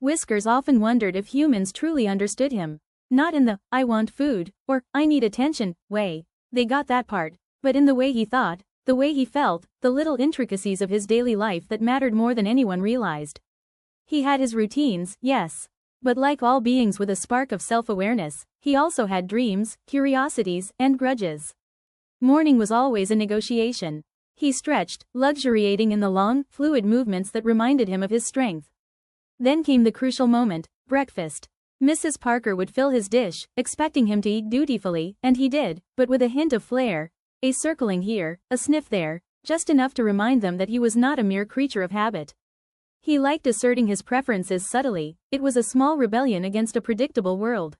Whiskers often wondered if humans truly understood him. Not in the, "I want food," or "I need attention" way. They got that part. But in the way he thought, the way he felt, the little intricacies of his daily life that mattered more than anyone realized. He had his routines, yes. But like all beings with a spark of self-awareness, he also had dreams, curiosities, and grudges. Morning was always a negotiation. He stretched, luxuriating in the long, fluid movements that reminded him of his strength. Then came the crucial moment, breakfast. Mrs. Parker would fill his dish, expecting him to eat dutifully, and he did, but with a hint of flair, a circling here, a sniff there, just enough to remind them that he was not a mere creature of habit. He liked asserting his preferences subtly. It was a small rebellion against a predictable world.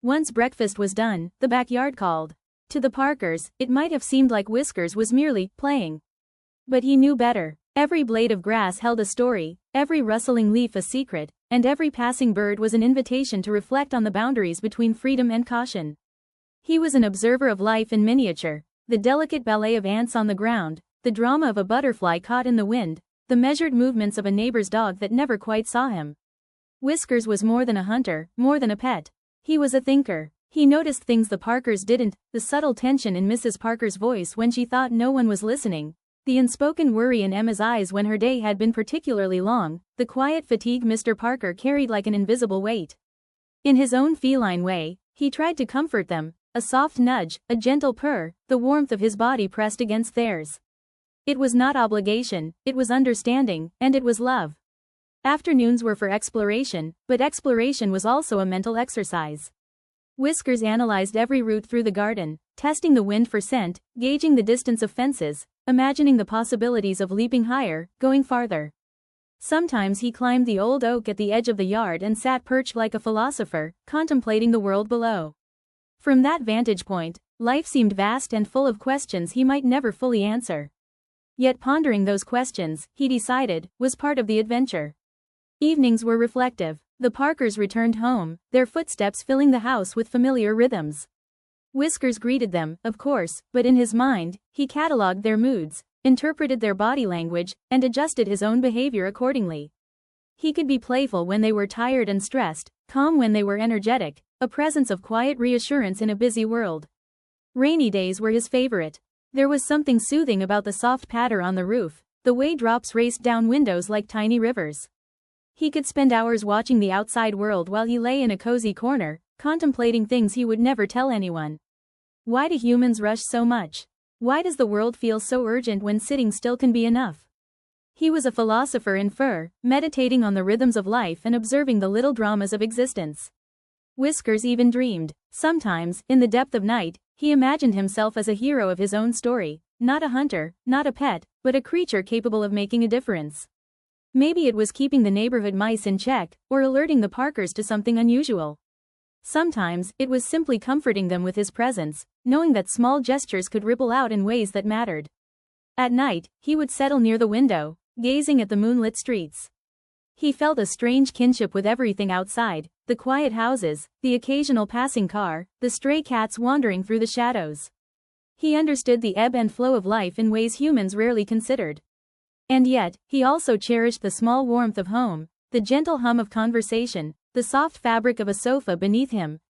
Once breakfast was done, the backyard called. To the Parkers, it might have seemed like Whiskers was merely playing. But he knew better. Every blade of grass held a story, every rustling leaf a secret, and every passing bird was an invitation to reflect on the boundaries between freedom and caution. He was an observer of life in miniature, the delicate ballet of ants on the ground, the drama of a butterfly caught in the wind, the measured movements of a neighbor's dog that never quite saw him. Whiskers was more than a hunter, more than a pet. He was a thinker. He noticed things the Parkers didn't, the subtle tension in Mrs. Parker's voice when she thought no one was listening, the unspoken worry in Emma's eyes when her day had been particularly long, the quiet fatigue Mr. Parker carried like an invisible weight. In his own feline way, he tried to comfort them, a soft nudge, a gentle purr, the warmth of his body pressed against theirs. It was not obligation, it was understanding, and it was love. Afternoons were for exploration, but exploration was also a mental exercise. Whiskers analyzed every route through the garden, testing the wind for scent, gauging the distance of fences, imagining the possibilities of leaping higher, going farther. Sometimes he climbed the old oak at the edge of the yard and sat perched like a philosopher, contemplating the world below. From that vantage point, life seemed vast and full of questions he might never fully answer. Yet pondering those questions, he decided, was part of the adventure. Evenings were reflective. The Parkers returned home, their footsteps filling the house with familiar rhythms. Whiskers greeted them, of course, but in his mind, he catalogued their moods, interpreted their body language, and adjusted his own behavior accordingly. He could be playful when they were tired and stressed, calm when they were energetic, a presence of quiet reassurance in a busy world. Rainy days were his favorite. There was something soothing about the soft patter on the roof, the way drops raced down windows like tiny rivers. He could spend hours watching the outside world while he lay in a cozy corner, contemplating things he would never tell anyone. Why do humans rush so much? Why does the world feel so urgent when sitting still can be enough? He was a philosopher in fur, meditating on the rhythms of life and observing the little dramas of existence. Whiskers even dreamed. Sometimes, in the depth of night, he imagined himself as a hero of his own story, not a hunter, not a pet, but a creature capable of making a difference. Maybe it was keeping the neighborhood mice in check, or alerting the Parkers to something unusual. Sometimes, it was simply comforting them with his presence, knowing that small gestures could ripple out in ways that mattered. At night, he would settle near the window, gazing at the moonlit streets. He felt a strange kinship with everything outside, the quiet houses, the occasional passing car, the stray cats wandering through the shadows. He understood the ebb and flow of life in ways humans rarely considered. And yet, he also cherished the small warmth of home, the gentle hum of conversation, the soft fabric of a sofa beneath him,